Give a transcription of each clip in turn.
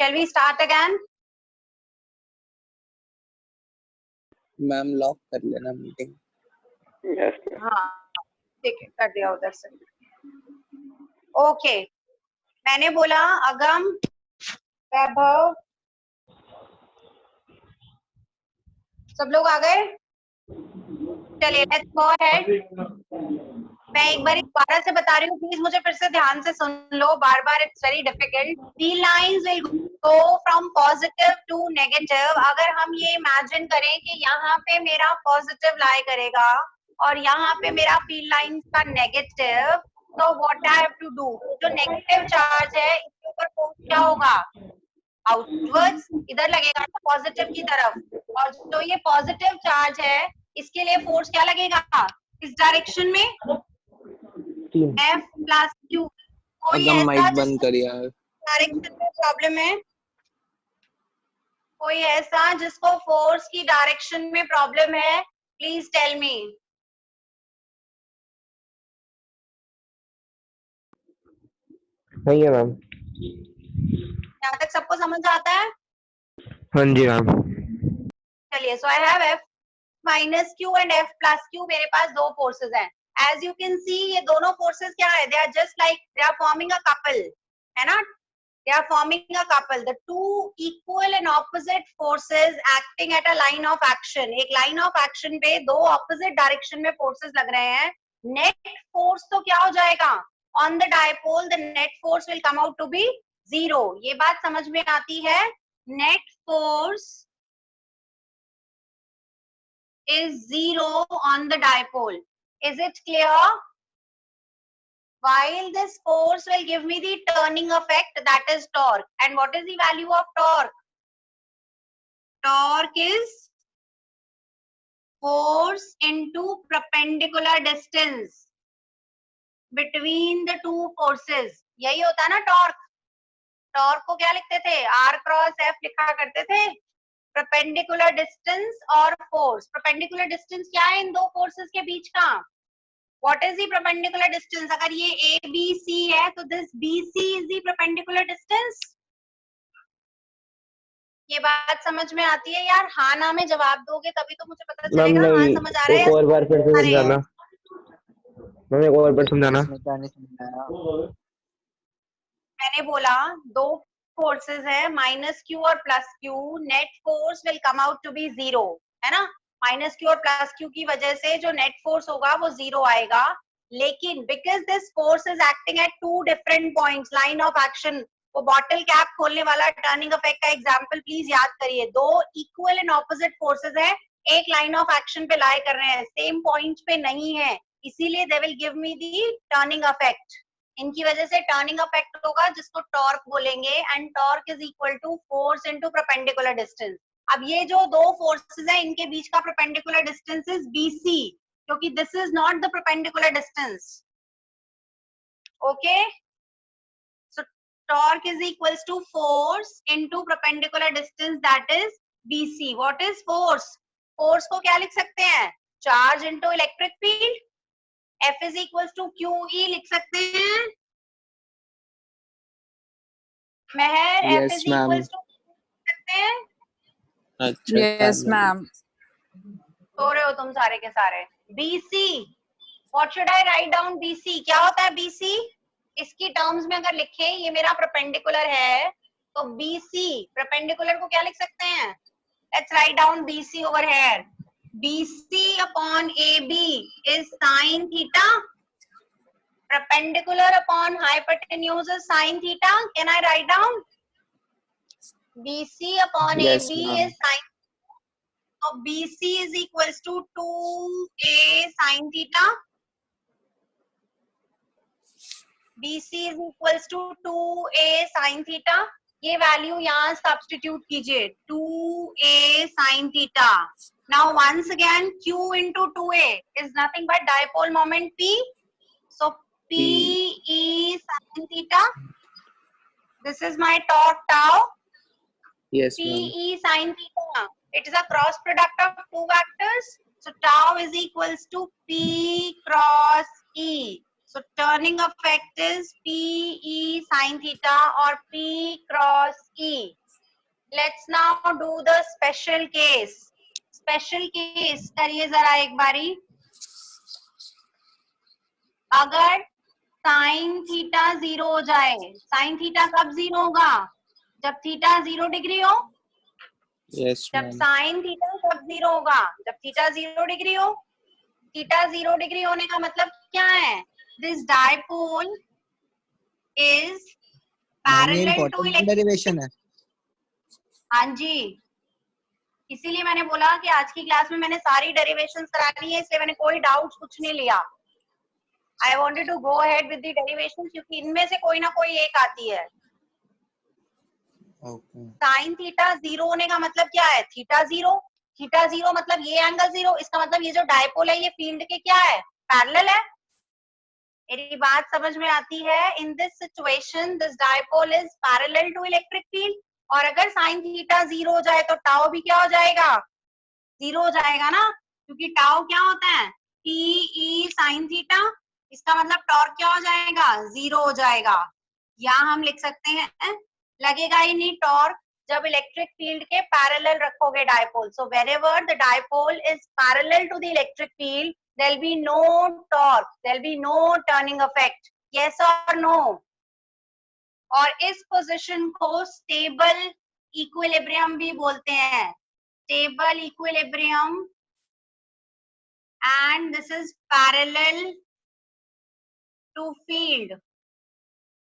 Shall we start again? Ma'am lock कर लेना meeting. हाँ ठीक है, कर दिया उधर से। ओके, मैंने बोला अगम, वैभव, सब लोग आ गए? चलिए लेट्स गो अहेड। मैं एक बार दोबारा से बता रही हूँ, प्लीज मुझे फिर से ध्यान से सुन लो, बार बार it's very difficult. The lines will go from positive to negative. अगर हम ये इमेजिन करें कि यहाँ पे मेरा पॉजिटिव लाई करेगा और यहाँ पे मेरा फील्ड लाइंस का नेगेटिव, तो what I have to do, जो नेगेटिव चार्ज है इसके ऊपर फोर्स क्या होगा? आउटवर्ड्स, इधर लगेगा तो पॉजिटिव की तरफ, और जो ये पॉजिटिव चार्ज है इसके लिए फोर्स क्या लगेगा इस डायरेक्शन में? F plus Q। कोई अगम ऐसा माइक बंद जिसको कर यार। डायरेक्शन में प्रॉब्लम है? कोई ऐसा जिसको फोर्स की डायरेक्शन में प्रॉब्लम है? Please tell me. नहीं है मैम। यहाँ तक सबको समझ आता है? हाँ जी मैम। चलिए, so I have F minus Q and F plus Q। मेरे पास दो फोर्सेस हैं। एज यू कैन सी ये दोनों फोर्सेस क्या है? They are just like they are forming a couple, है ना? They are forming a couple. The two equal and opposite forces acting at a line of action. एक line of action पे दो opposite direction में forces लग रहे हैं. Net force तो क्या हो जाएगा? On the dipole, the net force will come out to be zero. ये बात समझ में आती है? Net force is zero on the dipole. Is it clear? While this force will give me the turning effect, that is torque. And what is the value of torque? Torque is force into perpendicular distance between the two forces. यही होता है ना torque? Torque को क्या लिखते थे? R cross F लिखा करते थे। परपेंडिकुलर डिस्टेंस और फोर्स। परपेंडिकुलर डिस्टेंस क्या है इन दो फोर्सेस के बीच का? What is the perpendicular distance? अगर ये ABC है तो this BC is the perpendicular distance. ये बात समझ में आती है यार? हाँ ना में जवाब दोगे तभी तो मुझे पता चलेगा हाँ समझ आ रहा है। एक और बार फिर से समझाना मैम, एक और बार समझाना। मैंने बोला दो फोर्सेस है माइनस Q और plus Q, net force will come out to be zero, है ना? माइनस Q और प्लस Q की वजह से जो नेट फोर्स होगा वो जीरो आएगा। लेकिन because this force is acting at two different points, line of action, वो बॉटल कैप खोलने वाला टर्निंग इफेक्ट का एग्जांपल प्लीज याद करिए। दो इक्वल एंड ऑपोजिट फोर्सेस है, एक लाइन ऑफ एक्शन पे लाई कर रहे हैं, सेम पॉइंट पे नहीं है, इसीलिए they will give me the turning effect. इनकी वजह से टर्निंग इफेक्ट होगा जिसको टॉर्क बोलेंगे, and torque is equal to force into perpendicular distance. अब ये जो दो फोर्सेस हैं इनके बीच का परपेंडिकुलर डिस्टेंस इज BC, क्योंकि this is not the perpendicular distance. Okay, so torque is equals to force into perpendicular distance, that is BC। What is force? Force को क्या लिख सकते हैं? Charge into electric field. F is equals to QE लिख सकते हैं। महर, F is equals to लिख सकते हैं। अच्छा Yes, ma'am. सो रहे हो तुम सारे के सारे। BC, what should I write down BC? क्या होता है BC? इसकी टर्म्स में अगर लिखे, ये मेरा परपेंडिकुलर है तो BC परपेंडिकुलर को क्या लिख सकते हैं? Let's write down BC over here. BC upon AB is sin theta. Perpendicular upon hypotenuse is sin theta. Can I write down? BC upon Yes, AB ma'am. is sin. So BC is equals to 2A sin theta. BC is equals to 2A sin theta. ये value यहाँ substitute कीजिए, 2A sin theta. Now once again Q into 2A is nothing but dipole moment P. So PE sin theta. This is my torque tau. Yes, ma'am. PE sin theta. It is a cross product of two vectors. So tau is equals to P cross E. So turning effect is P E sin theta or P cross E. Let's now do the special case. Special case करिए जरा एक बारी. अगर sine theta 0 हो जाए, sine theta कब 0 होगा? जब थीटा 0 डिग्री हो. यस जब मैम. साइन थीटा कब 0 होगा? जब थीटा 0 डिग्री हो. थीटा 0 डिग्री होने का मतलब क्या है? दिस डायपोल इज मैम ये पैरेलल टू इम्पोर्टेंट डेरिवेशन है. हाँ जी, इसीलिए मैंने बोला कि आज की क्लास में मैंने सारी डेरिवेशंस करानी है, इसलिए मैंने कोई डाउट कुछ नहीं लिया. I wanted to go ahead with the derivations क्योंकि इनमें से कोई ना कोई एक आती है. ओके. साइन थीटा 0 होने का मतलब क्या है? थीटा 0. थीटा 0 मतलब ये एंगल 0. इसका मतलब ये जो डायपोल है ये फील्ड के क्या है? पैरेलल है. मेरी बात समझ में आती है? In this situation this dipole is parallel to electric field. और अगर साइन थीटा 0 हो जाए तो टाउ भी क्या हो जाएगा? 0 हो जाएगा ना, क्योंकि टाउ क्या होता है? T E sine theta. इसका मतलब टॉर्क क्या हो जाएगा? 0 हो जाएगा. या हम लिख सकते हैं लगेगा ही नहीं टॉर्क जब इलेक्ट्रिक फील्ड के पैरेलल रखोगे dipole. So wherever the dipole is parallel to the electric field there'll be no torque, there'll be no turning effect. Yes or no? और इस पोजीशन को स्टेबल इक्विलिब्रियम भी बोलते हैं. Stable equilibrium and this is parallel to field.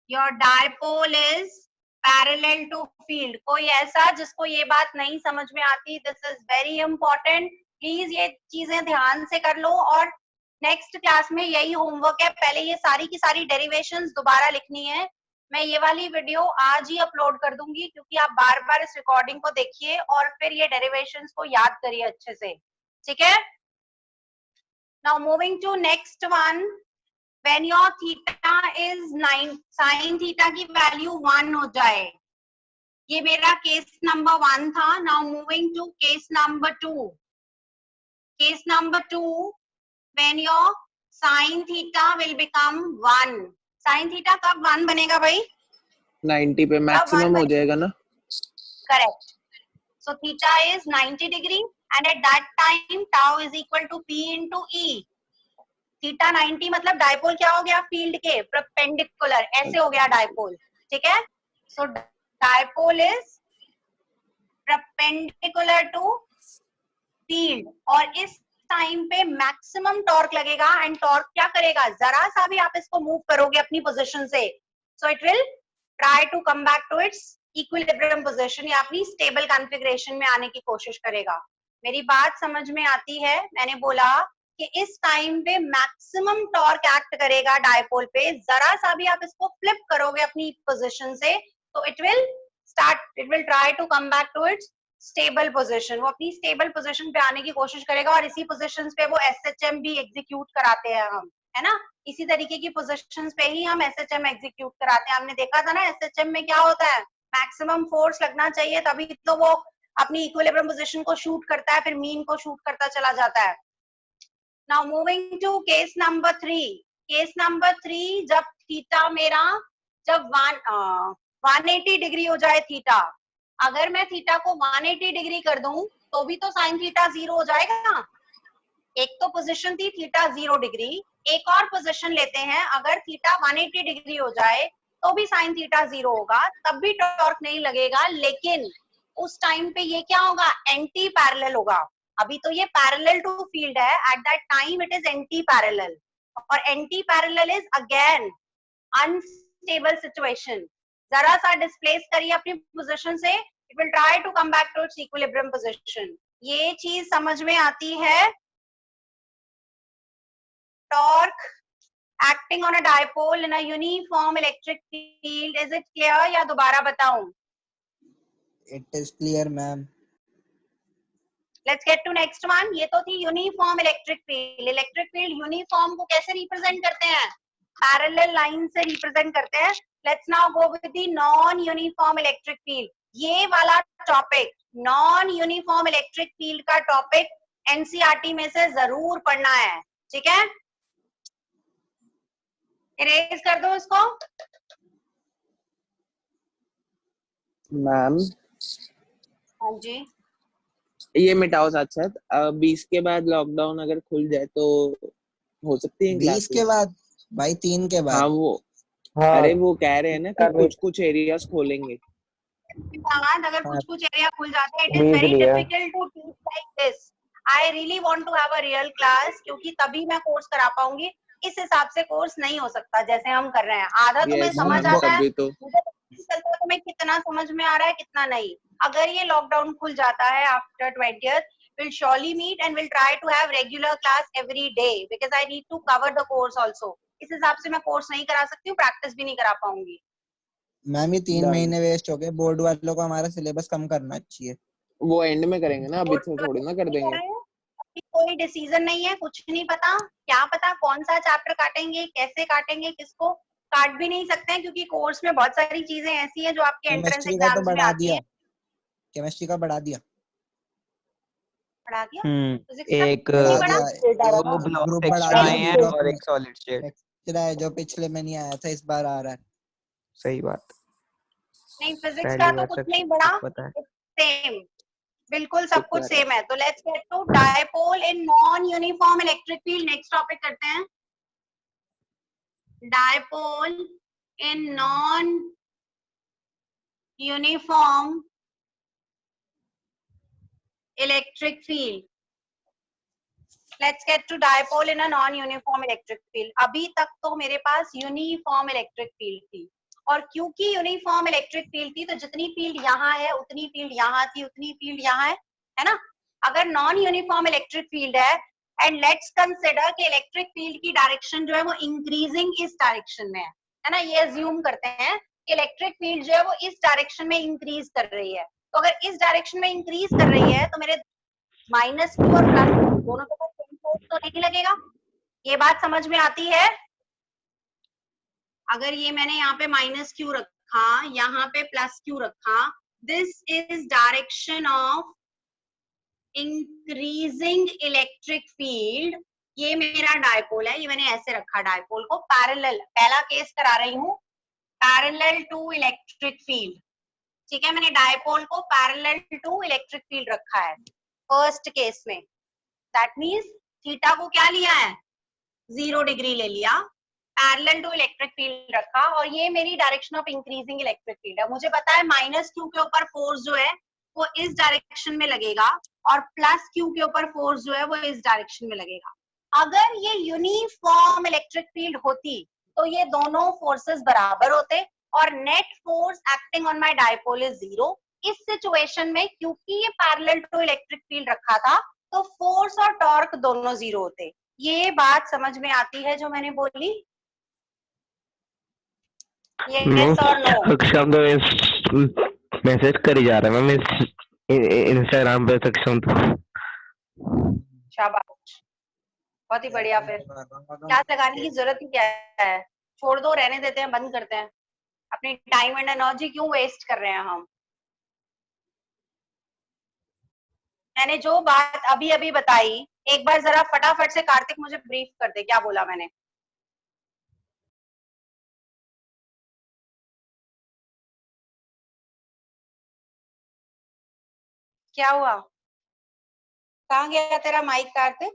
Your dipole is parallel to field. कोई ऐसा जिसको ये बात नहीं समझ में आती? This is very important. Please ये चीजें ध्यान से कर लो और नेक्स्ट क्लास में यही होमवर्क है. पहले ये सारी की सारी डेरिवेशंस दोबारा लिखनी है. मैं ये वाली वीडियो आज ही अपलोड कर दूंगी क्योंकि आप बार बार इस रिकॉर्डिंग को देखिए और फिर ये डेरिवेशंस को याद करिए अच्छे से. ठीक है? Now moving to next one, when your theta is 9, sin theta की वैल्यू 1 हो जाए. ये मेरा केस नंबर 1 था. Now moving to case number 2. Case number 2, when your sin theta will become 1. sin theta कब 1 बनेगा भाई? 90 पे मैक्सिमम हो जाएगा ना? Correct. So theta is 90 degree and at that time tau is equal to P into E. Theta 90 मतलब dipole क्या हो गया? फील्ड के परपेंडिकुलर. ऐसे हो गया डायपोल. ठीक है? So dipole is perpendicular to field और इस टाइम पे मैक्सिमम टॉर्क लगेगा. एंड टॉर्क क्या करेगा? जरा सा भी आप इसको मूव करोगे अपनी पोजीशन से, so it will try to come back to its equilibrium position या अपनी स्टेबल कॉन्फ़िगरेशन में आने की कोशिश करेगा. मेरी बात समझ में आती है? मैंने बोला कि इस टाइम पे मैक्सिमम टॉर्क एक्ट करेगा डायपोल पे. जरा सा भी आप इसको फ्लिप करोगे अपनी पोजीशन से तो it will try to come back to its stable position. वो अपनी स्टेबल पोजीशन पे आने की कोशिश करेगा और इसी पोजीशंस पे वो एसएचएम भी एग्जीक्यूट कराते हैं हम, है ना? इसी तरीके की पोजीशंस पे ही हम एसएचएम एग्जीक्यूट कराते हैं. हमने देखा था ना एसएचएम में क्या होता है? मैक्सिमम फोर्स लगना चाहिए तभी तो वो अपनी इक्विलिब्रियम पोजीशन को शूट करता है, फिर मीन को शूट करता चला जाता है. Now moving to case number 3. Case number 3, जब थीटा मेरा 180 डिग्री हो जाए थीटा. अगर मैं थीटा को 180 डिग्री कर दूं तो भी तो साइन थीटा 0 हो जाएगा. एक तो पोजीशन थी थीटा 0 डिग्री. एक और पोजीशन लेते हैं, अगर थीटा 180 डिग्री हो जाए तो भी साइन थीटा 0 होगा, तब भी टॉर्क नहीं लगेगा. लेकिन उस टाइम पे ये क्या होगा? एंटी पैरेलल होगा. अभी तो ये पैरेलल टू फील्ड है. At that time it is anti parallel और anti parallel is again unstable situation. जरा सा डिस्प्लेस करिए अपनी पोजीशन से, it will try to come back to its equilibrium position. ये चीज समझ में आती है? Torque acting on a dipole in a uniform electric field. Is it clear या दोबारा बताऊं? It is clear ma'am. Let's get to next one. ये तो थी uniform electric field. Electric field uniform को कैसे रिप्रेजेंट करते हैं? पैरेलल लाइन से रिप्रेजेंट करते हैं. Let's now go with the non uniform electric field. ये वाला topic non uniform electric field का टॉपिक एनसीईआरटी में से जरूर पढ़ना है. ठीक है? इरेज कर दो इसको। मैम हाँ जी, ये मिटाओ साथ साथ। 20 के बाद लॉकडाउन अगर खुल जाए तो हो सकती है 20 के क्लासेस? बाद भाई, 3 के हाँ बाद। वो, हाँ अरे वो कह रहे हैं ना कि अभी कुछ कुछ एरियाज खोलेंगे। बाद अगर हाँ, कुछ कुछ एरिया खुल जाता है, इट इज उम्मीद वेरी नहीं है। Difficult to teach like this. I really want to have a real class, क्योंकि तभी मैं कोर्स करा पाऊंगी। इस हिसाब से कोर्स नहीं हो सकता जैसे हम कर रहे हैं। आधा तुम्हें यस समझ मैम, आता है, तभी तो। मुझे पता नहीं चलता तुम्हें कितना समझ में आ रहा है कितना नहीं। अगर ये लॉकडाउन खुल जाता है after 20th, we'll surely meet and we'll try to have regular class every day because I need to cover the course also. इस हिसाब से मैं कोर्स नहीं करा सकती हूँ, प्रैक्टिस भी नहीं करा पाऊंगी। मैम ये 3 डन। महीने वेस्ट हो गए। बोर्ड वालों को हमारा सिलेबस कम करना चाहिए। वो एंड में करेंगे ना, अभी तो थोड़ी ना कर देंगे। अभी कोई डिसीजन नहीं है, कुछ नहीं पता। क्या पता कौन सा चैप्टर काटेंगे, कैसे काटेंगे, किसको काट भी नहीं सकते हैं, क्योंकि कोर्स में बहुत सारी चीजें ऐसी हैं जो आपके एंट्रेंस केमिस्ट्री का तो एग्जाम्स में बढ़ा आती दिया। हैं। केमिस्ट्री का बढ़ा दिया। पढ़ा दिया? फिजिक्स का एक नहीं बढ़ा पढ़ा? दिया। दो ग्रुप ब्लॉक्स बढ़ा एक्स्ट्रा दिया आए हैं ग्रुप और में। एक सॉलिड स्टेट। एक्स्ट्रा है जो पिछले में नहीं आया था, इस बार आ रहा है। सही बात। नहीं, फिजिक्स का पहली तो बार कुछ नहीं सक्षम पढ़ा। पता है। सेम, बिल्कुल सब कुछ शुक्र है। सेम है। तो let's get to dipole in non uniform electric field. Next topic करते हैं, dipole in non uniform electric field. Let's get to dipole in a non uniform electric field. अभी तक तो मेरे पास यूनिफॉर्म इलेक्ट्रिक फील्ड थी, और क्योंकि यूनिफॉर्म इलेक्ट्रिक फील्ड थी तो जितनी फील्ड यहाँ है उतनी फील्ड यहाँ थी, उतनी फील्ड यहाँ है ना। अगर नॉन यूनिफॉर्म इलेक्ट्रिक फील्ड है, एंड लेट्स कंसिडर कि इलेक्ट्रिक फील्ड की डायरेक्शन जो है वो इंक्रीजिंग इस डायरेक्शन में है ना, ये अज्यूम करते हैं कि इलेक्ट्रिक फील्ड जो है वो इस डायरेक्शन में इंक्रीज कर रही है। तो अगर इस डायरेक्शन में इंक्रीज कर रही है तो मेरे माइनस क्यू और प्लस क्यू दोनों के पास सेम फोर्स तो नहीं लगेगा। ये बात समझ में आती है? अगर ये मैंने यहाँ पे माइनस क्यू रखा, यहाँ पे प्लस क्यू रखा, this is direction of increasing electric field. ये मेरा डायपोल है, ये मैंने ऐसे रखा डायपोल को पैरेलल। पहला केस करा रही हूँ, पैरेलल टू इलेक्ट्रिक फील्ड। ठीक है, मैंने डायपोल को पैरेलल टू इलेक्ट्रिक फील्ड रखा है फर्स्ट केस में। दैट मीन्स थीटा को क्या लिया है, 0 डिग्री ले लिया, पैरेलल टू इलेक्ट्रिक फील्ड रखा, और ये मेरी direction of increasing electric field है। मुझे पता है माइनस क्यू के ऊपर फोर्स जो है वो इस डायरेक्शन में लगेगा, और प्लस क्यू के ऊपर फोर्स जो है वो इस डायरेक्शन में लगेगा। अगर ये यूनिफॉर्म इलेक्ट्रिक फील्ड होती तो ये दोनों फोर्सेस बराबर होते, और net force acting on my dipole is 0। इस सिचुएशन में क्योंकि ये पैरेलल टू इलेक्ट्रिक फील्ड रखा था तो फोर्स और टॉर्क दोनों 0 होते। ये बात समझ में आती है जो मैंने बोली? यस और नो? सक्षम तो मैसेज कर ही जा रहा है मैम इंस्टाग्राम पे सक्षम तो। शाबाश, बहुत ही बढ़िया। फिर क्लास लगाने की जरूरत ही क्या है, छोड़ दो, रहने देते हैं, बंद करते हैं। अपनी टाइम एंड एनर्जी क्यों वेस्ट कर रहे हैं हम? मैंने जो बात अभी अभी बताई, एक बार जरा फटाफट से कार्तिक मुझे ब्रीफ कर दे, क्या बोला मैंने? क्या हुआ? कहाँ गया तेरा माइक कार्तिक?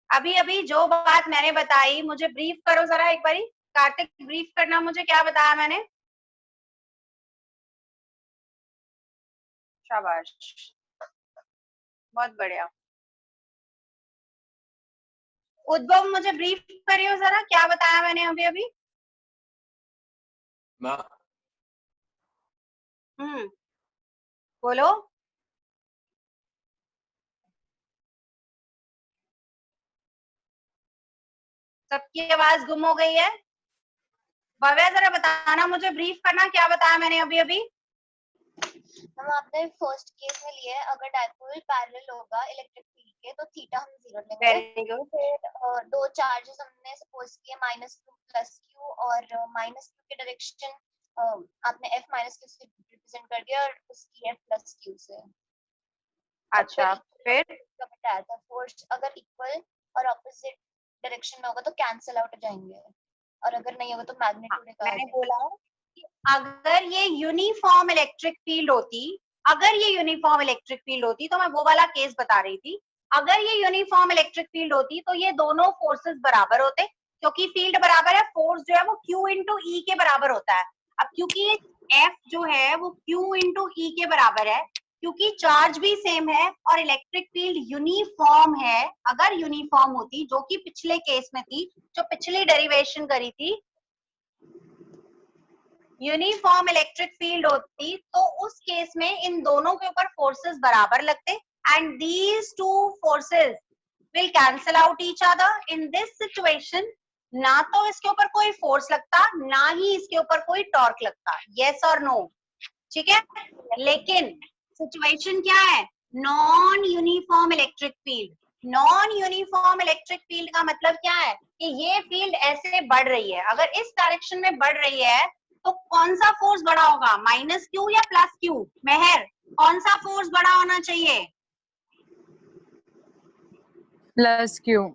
अभी अभी जो बात मैंने बताई मुझे ब्रीफ करो जरा एक बारी। कार्तिक ब्रीफ करना मुझे, क्या बताया मैंने? शाबाश, बहुत बढ़िया। उद्भव मुझे ब्रीफ करियो जरा, क्या बताया मैंने अभी अभी? बोलो। सबकी आवाज गुम हो गई है। भव्या जरा बताना मुझे, ब्रीफ करना, क्या बताया मैंने अभी अभी? हम आपने फर्स्ट केस में लिया है, अगर डायपोल पैरेलल होगा इलेक्ट्रिक फील्ड के तो थीटा हम 0 लेंगे। Very good. फिर दो चार्जेस हमने सपोज किए माइनस क्यू प्लस क्यू, और माइनस क्यू की डायरेक्शन आपने एफ माइनस क्यू से रिप्रेजेंट कर दिया और उसकी एफ प्लस क्यू से। अच्छा, फिर बताया था फोर्स अगर इक्वल और ऑपोजिट डायरेक्शन में होगा तो कैंसिल आउट हो जाएंगे, और अगर नहीं होगा तो मैग्नीट्यूड का मैंने बोला कि अगर ये यूनिफॉर्म इलेक्ट्रिक फील्ड होती, अगर ये यूनिफॉर्म इलेक्ट्रिक फील्ड होती, तो मैं वो वाला केस बता रही थी, अगर ये यूनिफॉर्म इलेक्ट्रिक फील्ड होती तो ये दोनों फोर्सेस बराबर होते, क्योंकि फील्ड बराबर है, फोर्स जो है वो Q इंटू E के बराबर होता है। अब क्योंकि ये F जो है वो Q इंटू E के बराबर है, क्योंकि चार्ज भी सेम है और इलेक्ट्रिक फील्ड यूनिफॉर्म है, अगर यूनिफॉर्म होती, जो कि पिछले केस में थी, जो पिछली डेरिवेशन करी थी, यूनिफॉर्म इलेक्ट्रिक फील्ड होती, तो उस केस में इन दोनों के ऊपर फोर्सेस बराबर लगते and these two forces will cancel out each other. In this situation ना तो इसके ऊपर कोई फोर्स लगता, ना ही इसके ऊपर कोई टॉर्क लगता, यस और नो, ठीक है। लेकिन सिचुएशन क्या है, non uniform electric field. Non uniform electric field का मतलब क्या है कि ये फील्ड ऐसे बढ़ रही है, अगर इस डायरेक्शन में बढ़ रही है तो कौन सा फोर्स बड़ा होगा, माइनस क्यू या प्लस क्यू? मेहर, कौन सा फोर्स बड़ा होना चाहिए? Plus Q.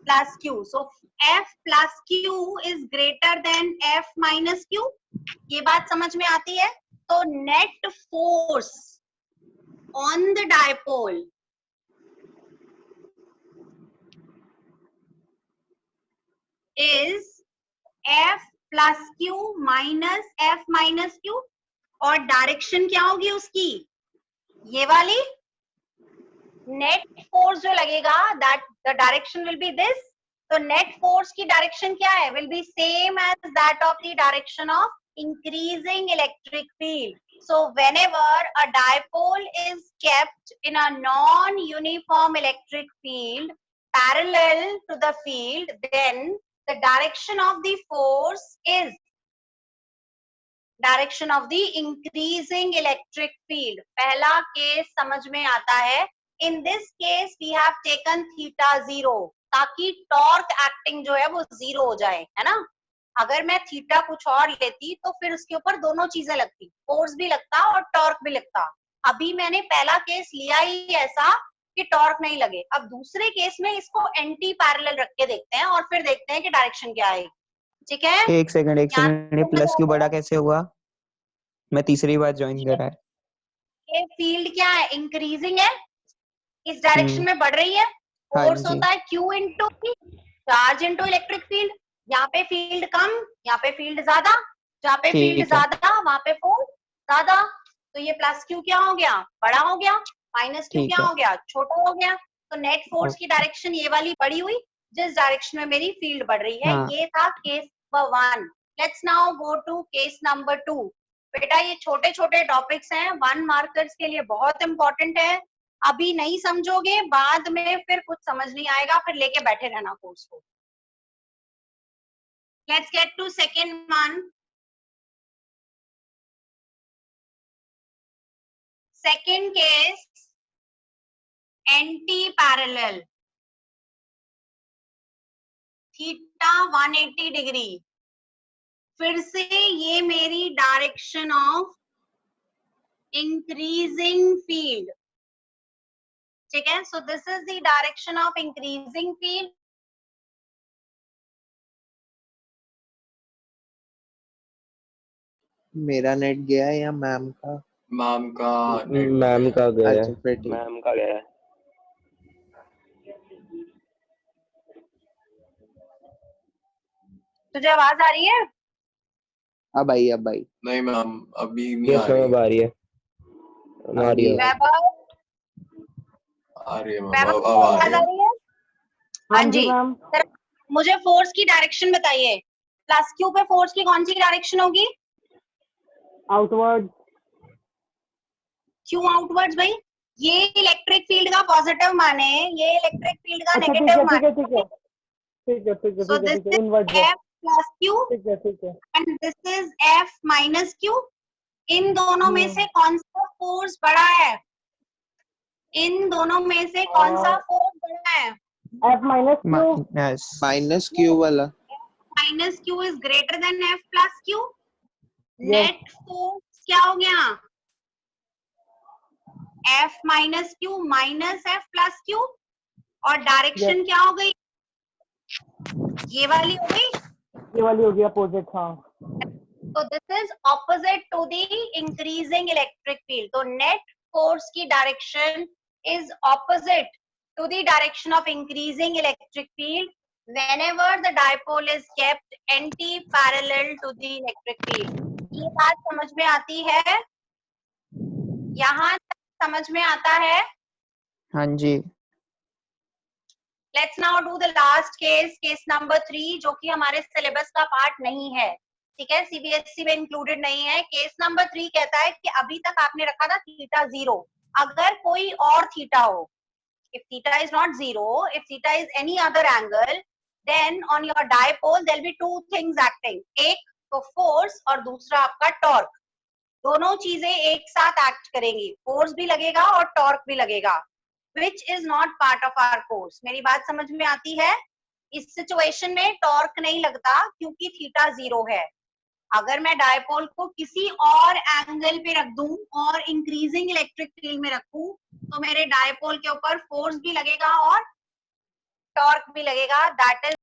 Plus Q. So F plus Q is greater than F minus Q. ये बात समझ में आती है? तो net force on the dipole is F plus Q minus F minus Q, और डायरेक्शन क्या होगी उसकी, ये वाली। नेट फोर्स जो लगेगा that the direction will be this, तो नेट फोर्स की डायरेक्शन क्या है, will be same as that of the direction of increasing electric field. So whenever a dipole is kept in a non-uniform electric field parallel to the field, then the direction of the force is direction of the increasing electric field. पहला case समझ में आता है। In this case we have taken theta 0 ताकि torque acting जो है वो 0 हो जाए, है ना। अगर मैं थीटा कुछ और लेती तो फिर उसके ऊपर दोनों चीजें लगती, फोर्स भी लगता और टॉर्क भी लगता। अभी मैंने पहला केस लिया ही ऐसा कि टॉर्क नहीं लगे। अब दूसरे केस में इसको एंटी पैरेलल रख के देखते हैं और फिर देखते हैं कि डायरेक्शन क्या आएगी, ठीक है। एक सेकंड ये प्लस क्यू बड़ा कैसे हुआ? मैं तीसरी बार ज्वाइन करा है। ये फील्ड क्या है, इंक्रीजिंग है, इस डायरेक्शन में बढ़ रही है, फोर्स होता है Q into charge into electric field. यहाँ पे फील्ड कम, यहाँ पे फील्ड ज्यादा, जहाँ पे फील्ड ज्यादा वहां पे फोर्स ज्यादा, तो ये प्लस क्यू क्या हो गया, बड़ा हो गया, माइनस क्यू क्या हो गया, छोटा हो गया। तो नेट फोर्स की डायरेक्शन ये वाली बड़ी हुई जिस डायरेक्शन में मेरी फील्ड बढ़ रही है। ये था case number 1। Let's now go to case number 2। बेटा ये छोटे छोटे टॉपिक्स हैं, 1 मार्कर्स के लिए बहुत इंपॉर्टेंट है। अभी नहीं समझोगे बाद में फिर कुछ समझ नहीं आएगा, फिर लेके बैठे रहना कोर्स को। Let's get to second one. Second case, anti-parallel. Theta 180 degree. फिर से ये मेरी डायरेक्शन ऑफ इंक्रीजिंग फील्ड, ठीक है। So this is the direction of increasing field. मेरा नेट गया है या मैम का? मैम का मैम का गया है। अच्छा फिर ठीक। मैम का गया है। तुझे आवाज आ रही है? अब आई नहीं मैम अभी नहीं ये आ रही। अब आ रही है। आ रही है। वैभव, आ रही है मैम, वैभव अब को आ आवाज रही आ है। रही है? हाँ जी। सर, मुझे फोर्स की डायरेक्शन बताइए। प्लस क्यू पे फोर्स की कौन सी डायरेक्शन होगी? आउटवर्ड। क्यों आउटवर्ड्स भाई? ये इलेक्ट्रिक फील्ड का पॉजिटिव माने, ये इलेक्ट्रिक फील्ड का नेगेटिव माने। ठीक है। So this is invert F plus Q ठीक है। And this is F minus Q. इन दोनों में से कौन सा फोर्स बड़ा है? इन दोनों में से कौन सा फोर्स बड़ा है? F माइनस माइनस क्यू वाला। Minus Q is greater than F plus Q. Yes. Net force क्या हो गया? F minus Q minus F plus Q. और डायरेक्शन क्या हो गई, ये वाली हो गई, ये वाली हो गई अपोजिट। हाँ, तो this is opposite to the increasing electric field. तो नेट फोर्स की direction is opposite to the direction of increasing electric field whenever the dipole is kept anti-parallel to the electric field। ये बात समझ में आती है, यहाँ समझ में आता है? हाँ जी। Let's now do the last case, case number 3, जो कि हमारे सिलेबस का पार्ट नहीं है, ठीक है, सीबीएसई में इंक्लूडेड नहीं है। केस नंबर 3 कहता है कि अभी तक आपने रखा था थीटा 0, अगर कोई और थीटा हो, if theta is not 0, if theta is any other angle, then on your dipole there will be two things acting, एक तो फोर्स और दूसरा आपका टॉर्क। दोनों चीजें एक साथ एक्ट करेंगी, फोर्स भी लगेगा और टॉर्क भी लगेगा, which is not part of our course। मेरी बात समझ में आती है? इस सिचुएशन में टॉर्क नहीं लगता क्योंकि थीटा 0 है। अगर मैं डायपोल को किसी और एंगल पे रख दूं और इंक्रीजिंग इलेक्ट्रिक फील्ड में रखूं, तो मेरे डायपोल के ऊपर फोर्स भी लगेगा और टॉर्क भी लगेगा, दैट इज